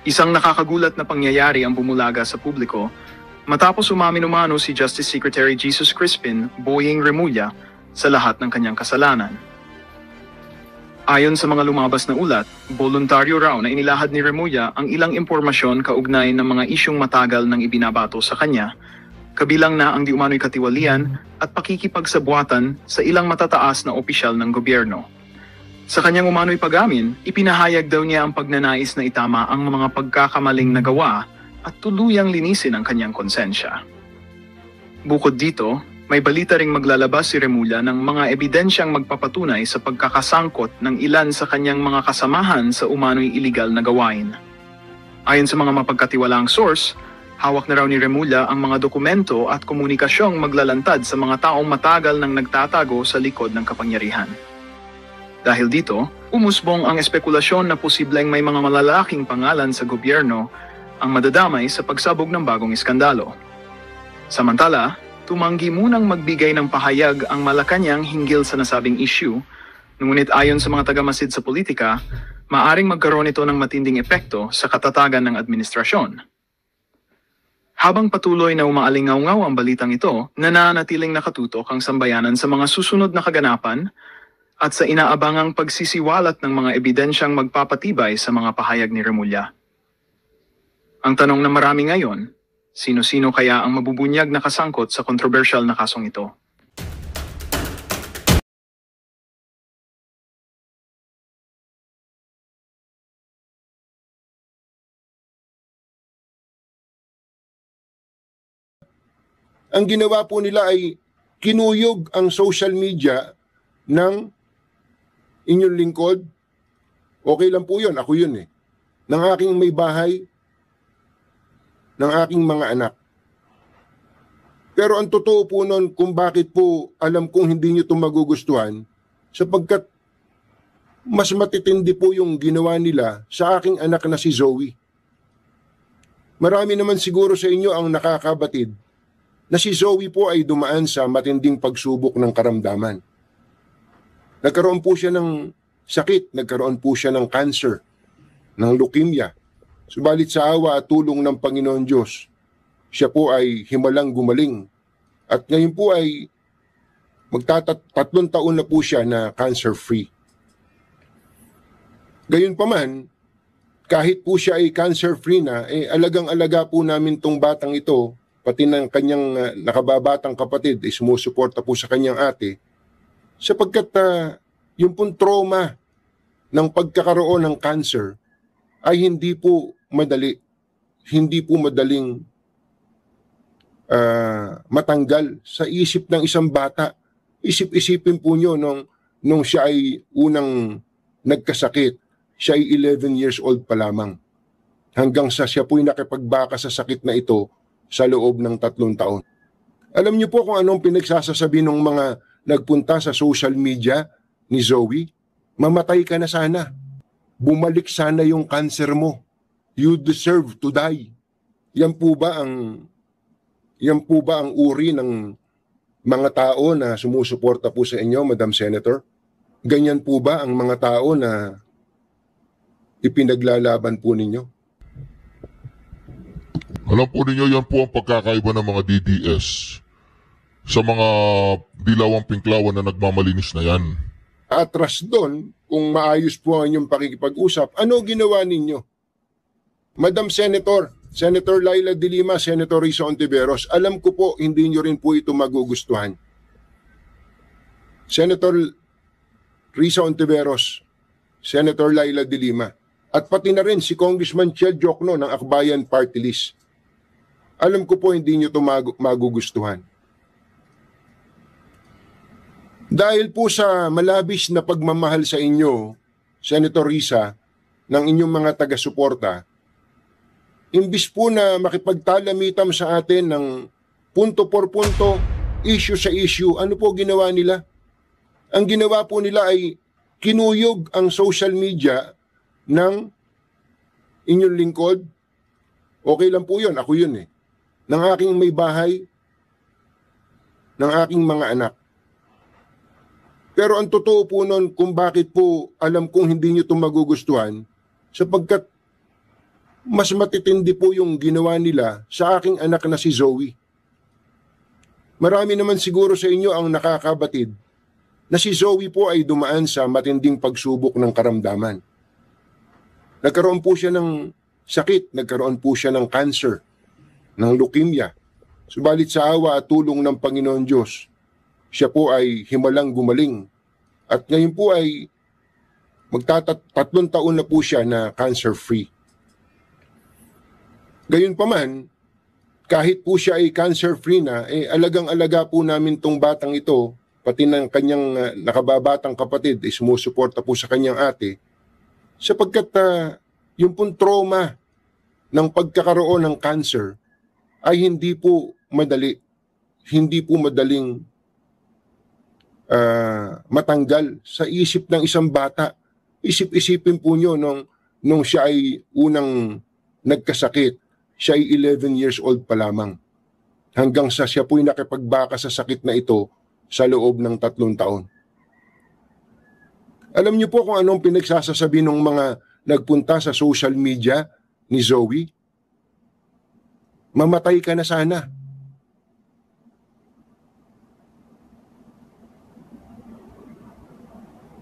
Isang nakakagulat na pangyayari ang bumulaga sa publiko matapos umamin-umano si Justice Secretary Jesus Crispin Boying Remulla sa lahat ng kanyang kasalanan. Ayon sa mga lumabas na ulat, voluntaryo raw na inilahad ni Remulla ang ilang impormasyon kaugnay ng mga isyung matagal nang ibinabato sa kanya, kabilang na ang di umano'y katiwalian at pakikipagsabwatan sa ilang matataas na opisyal ng gobyerno. Sa kanyang umano'y pag-amin, ipinahayag daw niya ang pagnanais na itama ang mga pagkakamaling nagawa at tuluyang linisin ang kanyang konsensya. Bukod dito, may balita ring maglalabas si Remulla ng mga ebidensyang magpapatunay sa pagkakasangkot ng ilan sa kanyang mga kasamahan sa umano'y iligal na gawain. Ayon sa mga mapagkatiwalaang source, hawak na raw ni Remulla ang mga dokumento at komunikasyong maglalantad sa mga taong matagal nang nagtatago sa likod ng kapangyarihan. Dahil dito, umusbong ang espekulasyon na posibleng may mga malalaking pangalan sa gobyerno ang madadamay sa pagsabog ng bagong iskandalo. Samantala, tumanggi munang magbigay ng pahayag ang Malacanang hinggil sa nasabing issue, ngunit ayon sa mga tagamasid sa politika, maaring magkaroon ito ng matinding epekto sa katatagan ng administrasyon. Habang patuloy na umaalingaw-ngaw ang balitang ito, nananatiling nakatutok ang sambayanan sa mga susunod na kaganapan at sa inaabangang pagsisiwalat ng mga ebidensyang magpapatibay sa mga pahayag ni Remulla. Ang tanong na marami ngayon, sino-sino kaya ang mabubunyag na kasangkot sa kontrobersyal na kasong ito? Ang ginawa po nila ay kinuyog ang social media ng inyong lingkod. Okay lang po yun, ako yun eh. Ng aking may bahay, ng aking mga anak. Pero ang totoo po nun kung bakit po alam kong hindi nyo ito magugustuhan, sapagkat mas matitindi po yung ginawa nila sa aking anak na si Zoe. Marami naman siguro sa inyo ang nakakabatid na si Zoe po ay dumaan sa matinding pagsubok ng karamdaman. Nagkaroon po siya ng sakit, nagkaroon po siya ng cancer, ng leukemia. Subalit sa awa at tulong ng Panginoon Diyos, siya po ay himalang gumaling. At ngayon po ay 3 taon na po siya na cancer-free. Gayunpaman, kahit po siya ay cancer-free na, alagang-alaga po namin tong batang ito, pati ng kanyang nakababatang kapatid, sumusuporta po sa kanyang ate, sapagkat yung pong trauma ng pagkakaroon ng cancer ay hindi po madali. Hindi po madaling matanggal sa isip ng isang bata. Isip-isipin po nyo nung siya ay unang nagkasakit, siya ay 11 years old pa lamang. Hanggang sa siya po'y nakipagbaka sa sakit na ito sa loob ng 3 taon. Alam niyo po kung anong pinagsasasabi ng mga nagpunta sa social media ni Zoe? Mamatay ka na sana. Bumalik sana yung cancer mo. You deserve to die. Yan po ba ang uri ng mga tao na sumusuporta po sa inyo, Madam Senator? Ganyan po ba ang mga tao na ipinaglalaban po ninyo? Alam po ninyo, yan po ang pagkakaiba ng mga DDS sa mga dilawang pinklawan na nagmamalinis na yan. Atras doon, kung maayos po ang inyong pakikipag-usap, ano ginawa ninyo? Madam Senator, Senator Laila de Lima, Senator Risa Ontiveros, alam ko po hindi nyo rin po ito magugustuhan. Senator Risa Ontiveros, Senator Laila de Lima, at pati na rin si Congressman Chel Jokno ng Akbayan Party List. Alam ko po hindi nyo ito magugustuhan. Dahil po sa malabis na pagmamahal sa inyo, Senator Risa, ng inyong mga taga-suporta, imbis po na makipagtalamitam sa atin ng punto por punto, issue sa issue, ano po ginawa nila? Ang ginawa po nila ay kinuyog ang social media ng inyong lingkod. Okay lang po yun, ako yun eh. Ng aking may bahay, ng aking mga anak. Pero ang totoo po nun kung bakit po alam kong hindi nyo ito magugustuhan, sapagkat mas matitindi po yung ginawa nila sa aking anak na si Zoe. Marami naman siguro sa inyo ang nakakabatid na si Zoe po ay dumaan sa matinding pagsubok ng karamdaman. Nagkaroon po siya ng sakit, nagkaroon po siya ng cancer, ng leukemia. Subalit sa awa at tulong ng Panginoon Diyos, siya po ay himalang gumaling. At ngayon po ay 3 taon na po siya na cancer-free. Gayunpaman, kahit po siya ay cancer-free na, alagang-alaga po namin tong batang ito, pati ng kanyang nakababatang kapatid, sumusuporta po sa kanyang ate, sapagkat yung pong trauma ng pagkakaroon ng cancer ay hindi po madali. Hindi po madaling matanggal sa isip ng isang bata. Isip-isipin po nyo nung siya ay unang nagkasakit, siya ay 11 years old pa lamang. Hanggang sa siya po'y nakipagbaka sa sakit na ito sa loob ng 3 taon. Alam niyo po kung anong pinagsasasabi ng mga nagpunta sa social media ni Zoe? Mamatay ka na sana.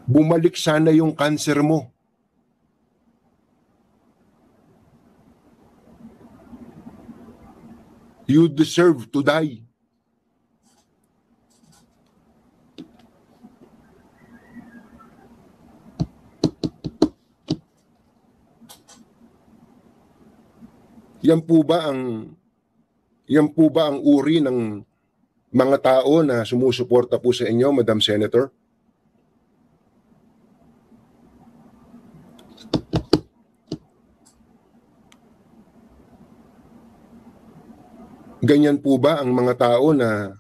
Bumalik sana yung cancer mo. You deserve to die. Yan po ba ang uri ng mga tao na sumusuporta po sa inyo, Madam Senator? Ganyan po ba ang mga tao na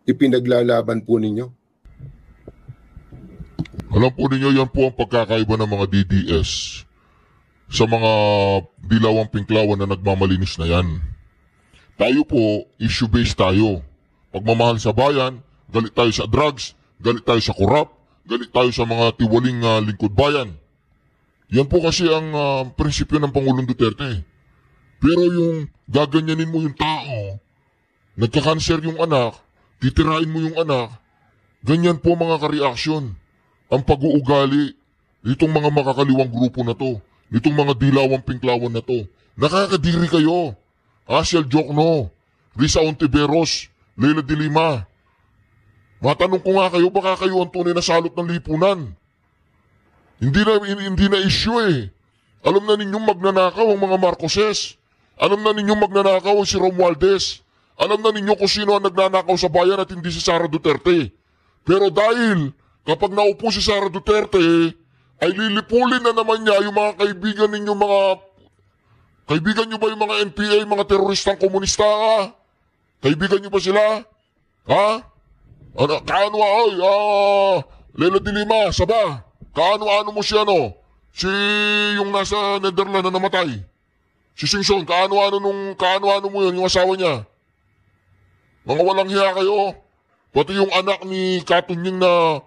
ipinaglalaban po ninyo? Alam po ninyo, yan po ang pagkakaiba ng mga DDS sa mga dilawang pinklawan na nagmamalinis na yan. Tayo po, issue-based tayo. Pagmamahal sa bayan, galit tayo sa drugs, galit tayo sa korap, galit tayo sa mga tiwaling lingkod bayan. Yan po kasi ang prinsipyo ng Pangulong Duterte. Pero yung gaganyanin mo yung tao, nagka-cancer yung anak, titirain mo yung anak, ganyan po mga ka-reaction. Ang pag-uugali nitong mga makakaliwang grupo na to, nitong mga dilawang pinklawan na to. Nakakadiri kayo. Asiel Jokno, Risa Ontiveros, Leila de Lima. Matanong ko nga kayo, baka kayo ang tunay na salot ng lipunan. Hindi na issue eh. Alam na ninyong magnanakaw ang mga Marcoses. Alam na ninyong magnanakaw ang si Romualdez. Alam na ninyo kung sino ang nagnanakaw sa bayan at hindi si Sara Duterte. Pero dahil kapag naupo si Sara Duterte, ay lilipulin na naman niya yung mga kaibigan ninyo, kaibigan nyo ba yung mga NPA, mga teroristang komunista, ha? Kaibigan nyo ba sila? Ha? Leila de Lima, Saba, kaano-ano mo siya, no? Si yung nasa Netherlands na namatay. Si Singson, kaano-ano mo yun, yung asawa niya. Mga walang hiya kayo. Pati yung anak ni Katunying na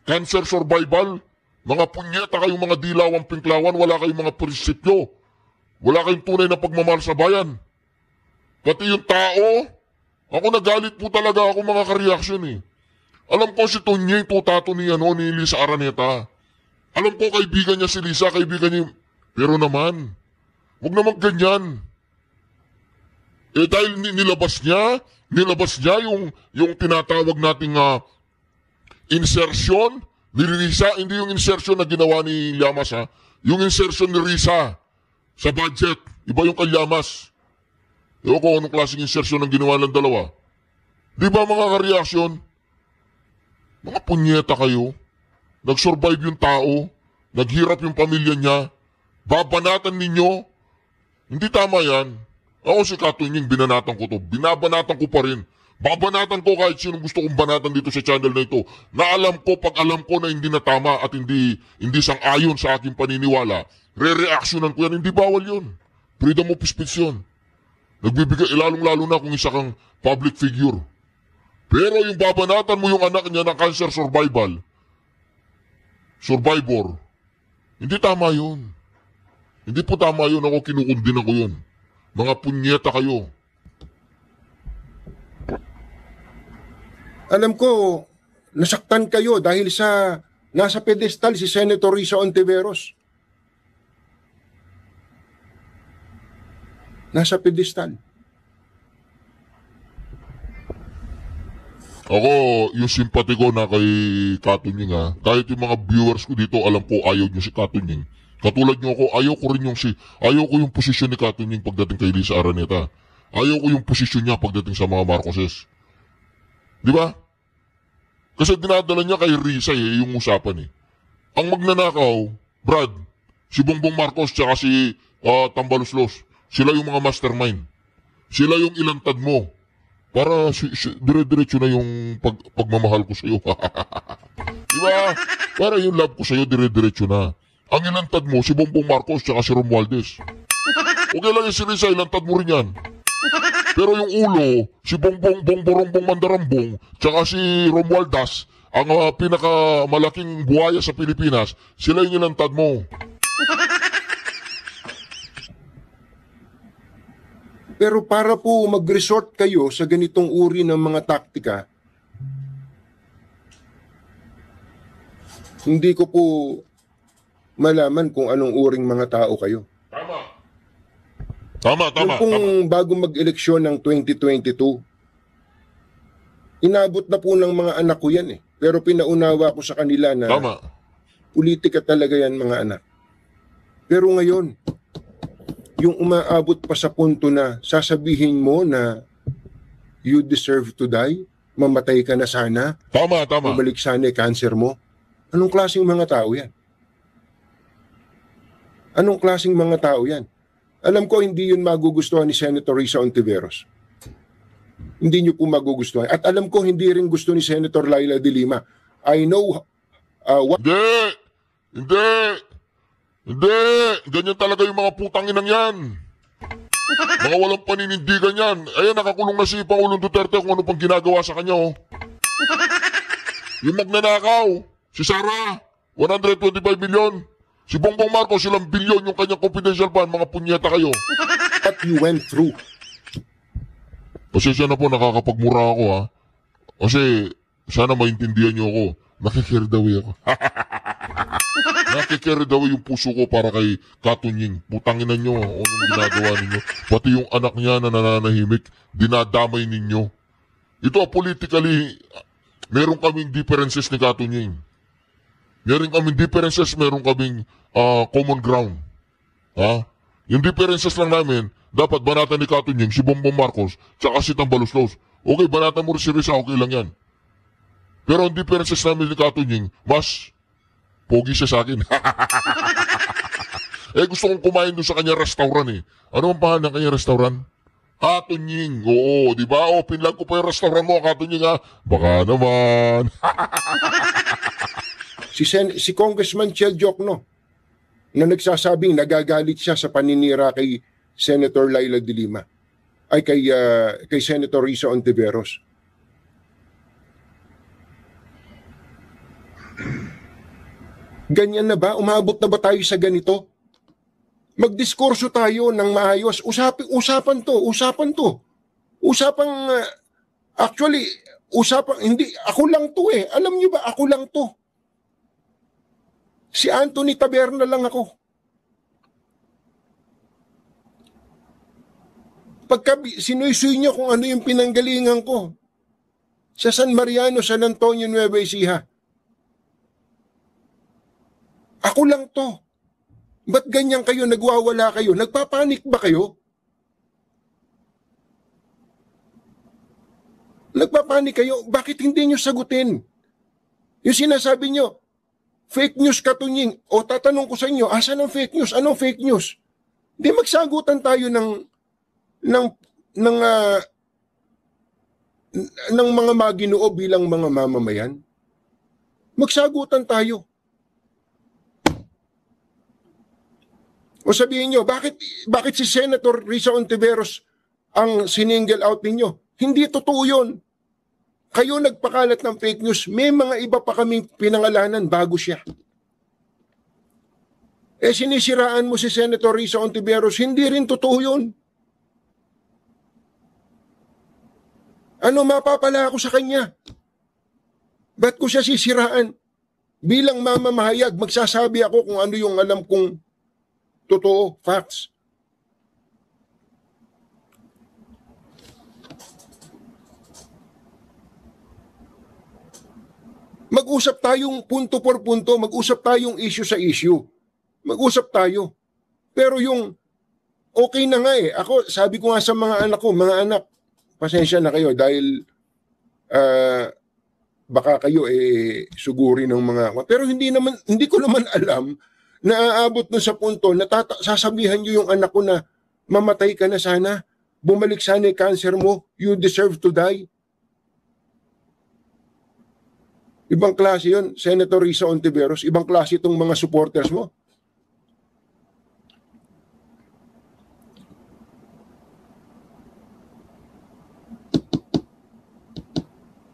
cancer survival, mga punyeta kayong mga dilawang pinklawan, wala kayong mga prinsipyo. Wala kayong tunay na pagmamahal sa bayan. Pati yung tao, ako nagalit po talaga ako mga ka-reaction eh. Alam ko si Tunying, tutato ni Lisa Araneta. Alam ko kaibigan niya si Lisa, kaibigan niya. Pero naman, huwag naman ganyan. Dahil nilabas niya yung tinatawag nating insertion ni Risa, hindi yung insertion na ginawa ni Llamas ha. Yung insertion ni Risa sa budget, iba yung kay Llamas. Ewan ko anong klaseng insertion ang ginawa ng dalawa. Di ba mga ka-reaction? Mga punyeta kayo. Nag-survive yung tao, naghirap yung pamilya niya, babanatan ninyo. Hindi tama yan. Ako si Katunying, binanatan ko to. Binabanatan ko pa rin. Babanatan ko kahit sino gusto kong banatan dito sa channel na ito. Na alam ko, pag alam ko na hindi na tama at hindi sang-ayon sa aking paniniwala, re-reactionan ko yan. Hindi bawal yun. Freedom of speech yun. Nagbibigay, lalong-lalo na kung isa kang public figure. Pero yung babanatan mo yung anak niya ng cancer survivor, hindi tama yun. Hindi po tama yun. Ako kinukundin ako yun. Mga punyeta kayo. Alam ko, nasaktan kayo dahil sa nasa pedestal si Senator Risa Ontiveros. Nasa pedestal. Ako, yung simpati ko na kay Katunying ha, kahit yung mga viewers ko dito, alam ko ayaw nyo si Katunying. Katulad nyo ako, ayaw ko yung posisyon ni Katunying pagdating kay Lisa Araneta. Ayaw ko yung posisyon niya pagdating sa mga Marcoses. Di ba? Kasi dinadala niya kay Risa yung usapan Ang magnanakaw, Brad, si Bongbong Marcos tsaka si Tambaluslos, sila yung mga mastermind. Sila yung ilantad mo. Para dire-diretso na yung pagmamahal ko sa'yo. Diba? Para yung love ko sa'yo, dire-diretso na. Ang ilantad mo, si Bongbong Marcos tsaka si Romualdez. Okay lang yung si Risa, ilantad mo rin yan. Pero yung ulo, si Bongbong Mandarambong, tsaka si Romualdez, ang pinakamalaking buhaya sa Pilipinas, sila yung ilantad mo. Pero para po mag-resort kayo sa ganitong uri ng mga taktika, hindi ko po malaman kung anong uring mga tao kayo. Tama. Yung pong bago mag-eleksyon ng 2022, inabot na po ng mga anak ko yan Pero pinaunawa ko sa kanila na politika talaga yan mga anak. Pero ngayon, yung umaabot pa sa punto na sasabihin mo na you deserve to die, mamatay ka na sana, bumalik sana cancer mo. Anong klaseng mga tao yan? Anong klaseng mga tao yan? Alam ko hindi yun magugustuhan ni Senator Risa Ontiveros. Hindi nyo po magugustuhan. At alam ko hindi rin gusto ni Senator Laila de Lima. I know what... Hindi! Ganyan talaga yung mga putang inang yan. Mga walang paninindigan yan. Ayan, nakakulong na si Pangulong Duterte kung ano pang ginagawa sa kanya Yung magnanakaw, si Sara, 125 million. Si Bongbong Marcos, ilang bilyon yung kanyang confidential fund. Mga punyeta kayo. What you went through. Pasensya na po, nakakapagmura ako Kasi, sana maintindihan nyo ako. Nakikirid away ako. Nakikirid away yung puso ko para kay Katunying. Putangin nyo, anong ginagawa ninyo. Pati yung anak niya na nananahimik, dinadamay ninyo. Ito, politically, meron kaming differences ni Katunying. Meron kaming differences, meron kaming common ground. Yung differences lang namin, dapat banatan ni Katunying, si Bongbong Marcos, tsaka si Tambaluslos. Okay, banatan mo rin si Risa, okay lang yan. Pero ang differences namin ni Katunying, mas pogi siya sa akin. Gusto kong kumain doon sa kanya restaurant Ano ang pangalan ng kanya restaurant? Katunying. Oo, di ba? Pinlag ko pa yung restaurant mo, Katunying Baka naman. Si Congressman Chel Diokno na nagsasabing nagagalit siya sa paninira kay Senator Laila de Lima ay kay Senator Risa Ontiveros. Ganyan na ba? Umabot na ba tayo sa ganito? Magdiskurso tayo ng maayos. Usapan to. Actually, hindi, ako lang to Alam niyo ba, ako lang to. Si Anthony Taberna lang ako. Pagka sinuy-suy niyo kung ano yung pinanggalingan ko sa San Mariano, San Antonio, Nueva Ecija. Ako lang to. Ba't ganyan kayo? Nagwawala kayo? Nagpapanik ba kayo? Nagpapanik kayo? Bakit hindi nyo sagutin? Yung sinasabi nyo, fake news Katunying. O tatanong ko sa inyo, asan ang fake news? Anong fake news? Hindi magsagutan tayo ng mga maginoo bilang mga mamamayan. Magsagutan tayo. O sabihin nyo, bakit si Senator Risa Ontiveros ang siningle out ninyo? Hindi totoo yun. Kayo nagpakalat ng fake news. May mga iba pa kaming pinangalanan bago siya. Sinisiraan mo si Senator Risa Ontiveros, hindi rin totoo yun. Ano mapapala ako sa kanya? Ba't ko siya sisiraan? Bilang mamamahayag, magsasabi ako kung ano yung alam kong totoo, facts. Mag-usap tayong punto por punto, mag-usap tayong issue sa issue. Mag-usap tayo. Pero yung okay na nga eh. Ako, sabi ko nga sa mga anak ko, mga anak, pasensya na kayo dahil baka kayo suguri ng mga... Pero hindi ko naman alam na aabot nun sa punto na sasabihan nyo yung anak ko na mamatay ka na sana, bumalik sana yung cancer mo, you deserve to die. Ibang klase yun, Senator Risa Ontiveros, ibang klase itong mga supporters mo.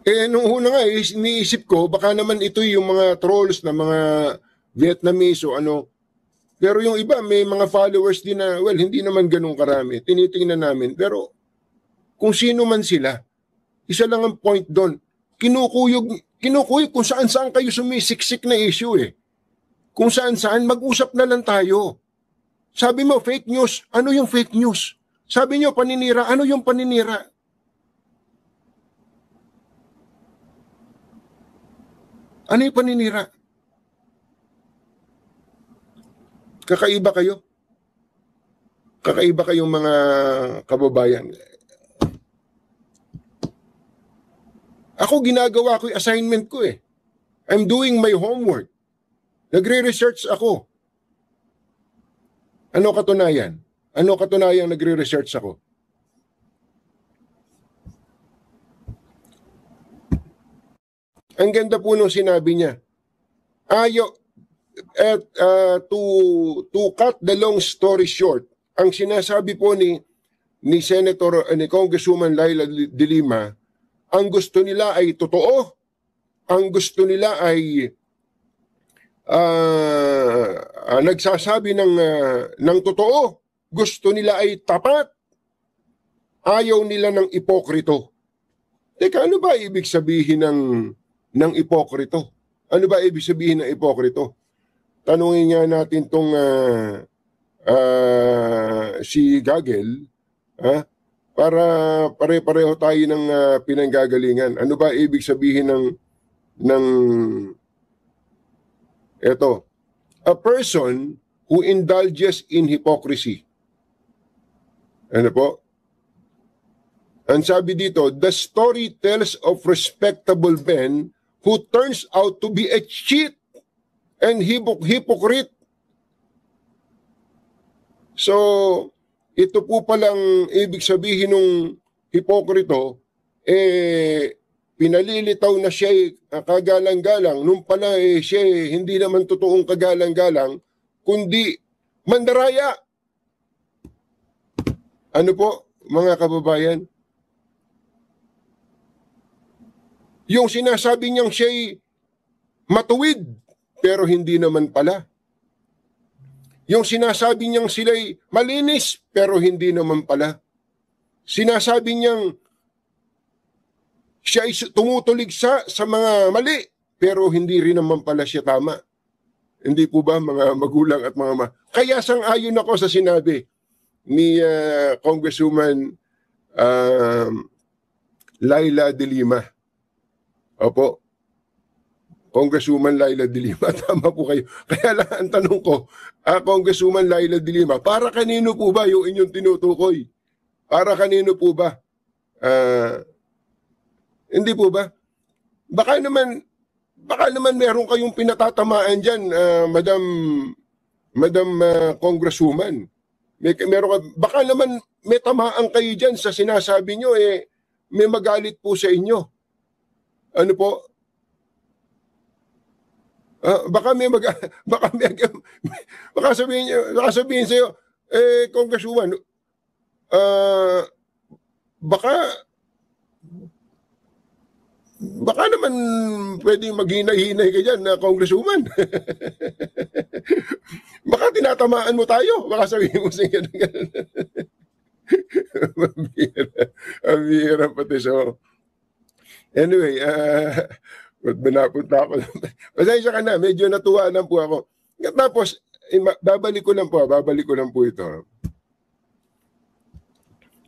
Nung una nga, iniisip ko, baka naman ito yung mga trolls na mga Vietnamese o ano. Pero yung iba, may mga followers din na, well, hindi naman ganun karami. Tinitingnan namin. Pero kung sino man sila, isa lang ang point doon. Kinukuyog kung saan-saan kayo sumisiksik na issue eh. Kung saan-saan, mag-usap na lang tayo. Sabi mo, fake news. Ano yung fake news? Sabi nyo, paninira. Ano yung paninira? Ano yung paninira? Kakaiba kayo? Kakaiba kayong mga kababayan. Ako ginagawa ko yung assignment ko eh. I'm doing my homework. Nagre-research ako. Ano katunayan? Ano katunayan nagre-research ako? Ang ganda po nung sinabi niya. To cut the long story short, ang sinasabi po ni Congresswoman Laila de Lima, ang gusto nila ay totoo, ang gusto nila ay nagsasabi ng totoo, gusto nila ay tapat, ayaw nila ng ipokrito. Teka, ano ba ibig sabihin ng ipokrito? Ano ba ibig sabihin ng ipokrito? Tanungin nga natin tong si Gagel, para pare-pareho tayo ng pinanggagalingan. Ano ba ibig sabihin ng eto? A person who indulges in hypocrisy. Ano po? Ang sabi dito, the story tells of respectable men who turns out to be a cheat and hypocrite. So, ito po palang ibig sabihin ng hipokrito, pinalilitaw na siya kagalang-galang, nung pala siya hindi naman totoong kagalang-galang, kundi mandaraya. Ano po, mga kababayan? Yung sinasabi niyang siya'y matuwid, pero hindi naman pala. Yung sinasabi niyang sila'y malinis, pero hindi naman pala. Sinasabi niyang siya ay tumutulig sa mga mali, pero hindi rin naman pala siya tama. Hindi po ba mga magulang at mga Kaya sang-ayon ako sa sinabi ni Congresswoman Laila de Lima. Opo. Congresswoman Laila de Lima, tama po kayo. Kaya lang ang tanong ko, Congresswoman Laila de Lima, para kanino po ba yung inyong tinutukoy? Para kanino po ba? Hindi po ba? Baka naman meron kayong pinatatamaan dyan, Madam Congresswoman. Baka naman may tamaan kayo dyan sa sinasabi nyo, may magalit po sa inyo. Ano po? Baka sabihin sa'yo, Congresswoman, baka Baka naman pwedeng maghinay-hinay ka dyan na congresswoman. Baka tinatamaan mo tayo. Baka sabihin mo siya ganun. Mabira pati. So, anyway, ba't ba napunta ako? Pasensya ka na, medyo natuwa lang po ako. Tapos, babalik ko lang po ito.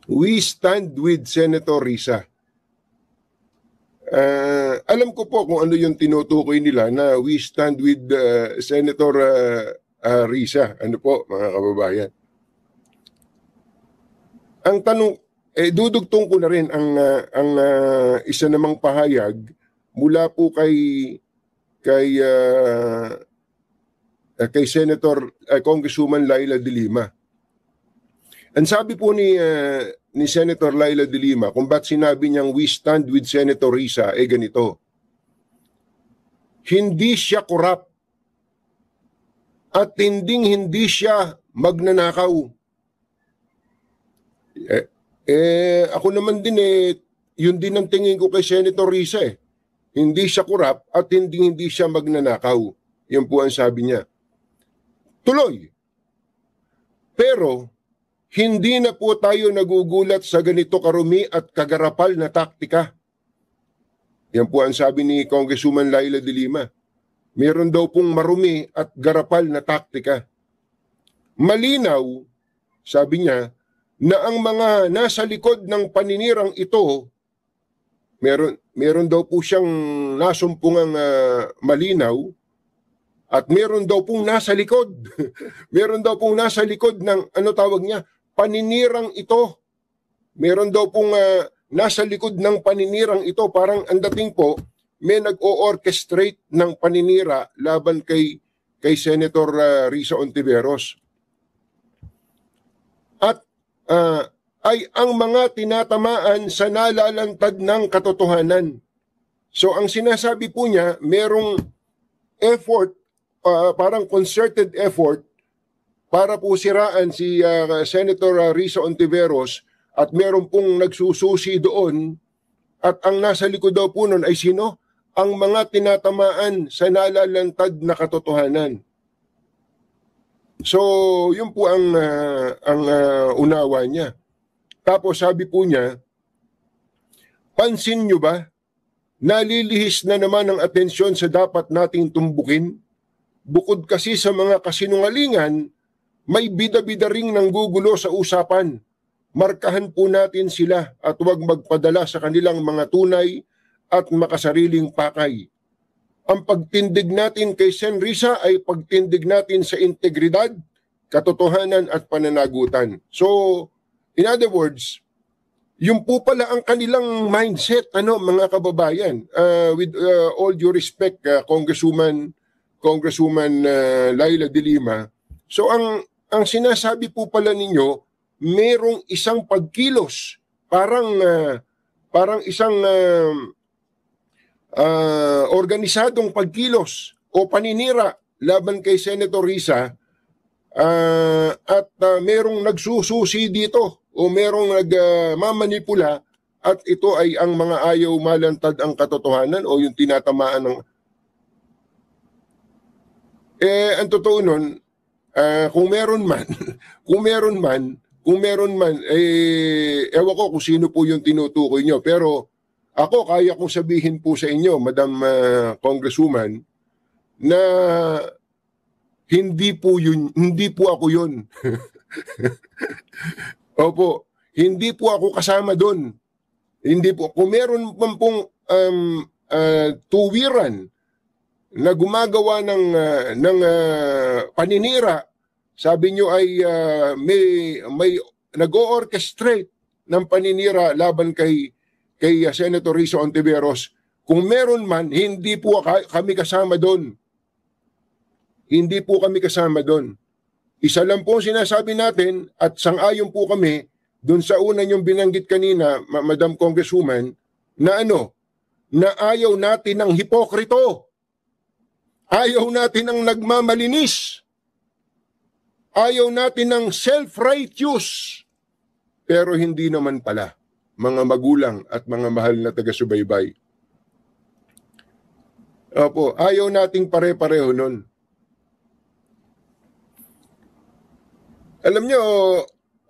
We stand with Senator Risa. Alam ko po kung ano yung tinutukoy nila na we stand with Senator Risa. Ano po, mga kababayan? Ang tanong, dudugtong ko na rin ang isa namang pahayag mula po kay Senator Congresswoman Laila De Lima. Ang sabi po ni Senator Laila De Lima, kung ba't sinabi niyang we stand with Senator Risa, ganito. Hindi siya korap at hindi siya magnanakaw. Ako naman din yun din ang tingin ko kay Senator Risa Hindi siya korap at hindi siya magnanakaw. Yan po ang sabi niya. Tuloy. Pero hindi na po tayo nagugulat sa ganito karumi at kagarapal na taktika. Yan po ang sabi ni Congresswoman Laila De Lima. Meron daw pong marumi at garapal na taktika. Malinaw, sabi niya, na ang mga nasa likod ng paninirang ito, meron daw po siyang nasumpungang malinaw at meron daw pong nasa likod. Meron daw pong nasa likod ng, ano tawag niya, paninirang ito. Meron daw pong nasa likod ng paninirang ito. Parang ang dating po, may nag-o-orchestrate ng paninira laban kay Senator Risa Ontiveros. At ay ang mga tinatamaan sa nalalantad ng katotohanan. So ang sinasabi po niya, merong effort, parang concerted effort para po siraan si Senator Risa Ontiveros at meron pong nagsususi doon at ang nasa likod daw po nun ay sino? Ang mga tinatamaan sa nalalantad na katotohanan. So, yun po ang unawa niya. Tapos sabi po niya, pansin nyo ba, nalilihis na naman ang atensyon sa dapat nating tumbukin? Bukod kasi sa mga kasinungalingan, may bida-bida ring nanggugulo sa usapan. Markahan po natin sila at huwag magpadala sa kanilang mga tunay at makasariling pakay. Ang pagtindig natin kay Sen Risa ay pagtindig natin sa integridad, katotohanan at pananagutan. So, in other words, yung po pala ang kanilang mindset, mga kababayan. With all due respect, Congresswoman Laila De Lima. So, ang sinasabi po pala ninyo, merong isang pagkilos, parang isang organisadong pagkilos o paninira laban kay Senator Risa at merong nagsususi dito o merong nagmamanipula at ito ay ang mga ayaw malantad ang katotohanan o yung tinatamaan ng ang totoo nun, kung meron man ewan ko kung sino po yung tinutukoy nyo, pero ako, kaya kong sabihin po sa inyo, Madam Congresswoman, na hindi po ako yun. Opo, hindi po ako kasama doon. Hindi po. Kung meron man pong tuwiran na gumagawa ng paninira, sabi nyo ay may nag-o-orchestrate ng paninira laban kay Senator Risa Ontiveros. Kung meron man, hindi po kami kasama doon. Hindi po kami kasama doon. Isa lang po sinasabi natin at sang-ayon po kami doon sa una niyong binanggit kanina, Madam Congresswoman, na na ayaw natin ng hipokrito. Ayaw natin ng nagmamalinis. Ayaw natin ng self-righteous. Pero hindi naman pala, mga magulang at mga mahal na taga-subaybay. Opo, ayaw nating pare-pareho nun. Alam nyo,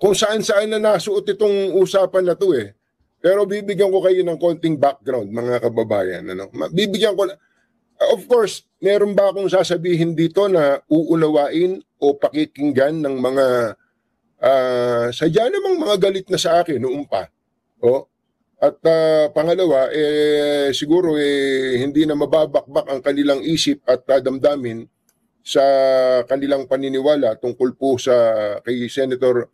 kung saan-saan na nasuot itong usapan na to eh. Pero bibigyan ko kayo ng konting background, mga kababayan. Ano? Bibigyan ko, of course, meron ba akong sasabihin dito na uunawain o pakikinggan ng mga sadya namang mga galit na sa akin noong pa. O? At pangalawa, siguro hindi na mababakbak ang kanilang isip at damdamin sa kanilang paniniwala tungkol po sa kay Senator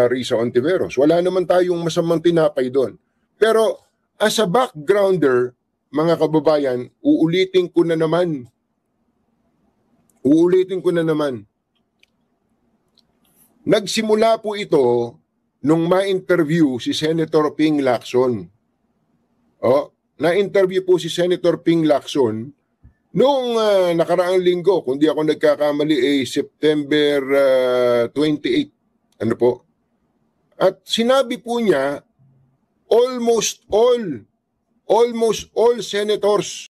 Risa Ontiveros. Wala naman tayong masamang tinapay doon. Pero as a backgrounder, mga kababayan, uulitin ko na naman. Nagsimula po ito nung ma-interview si Senator Ping Lacson. Na-interview po si Senator Ping Lacson noong nakaraang linggo, kung di ako nagkakamali, September 28. Ano po? At sinabi po niya, almost all senators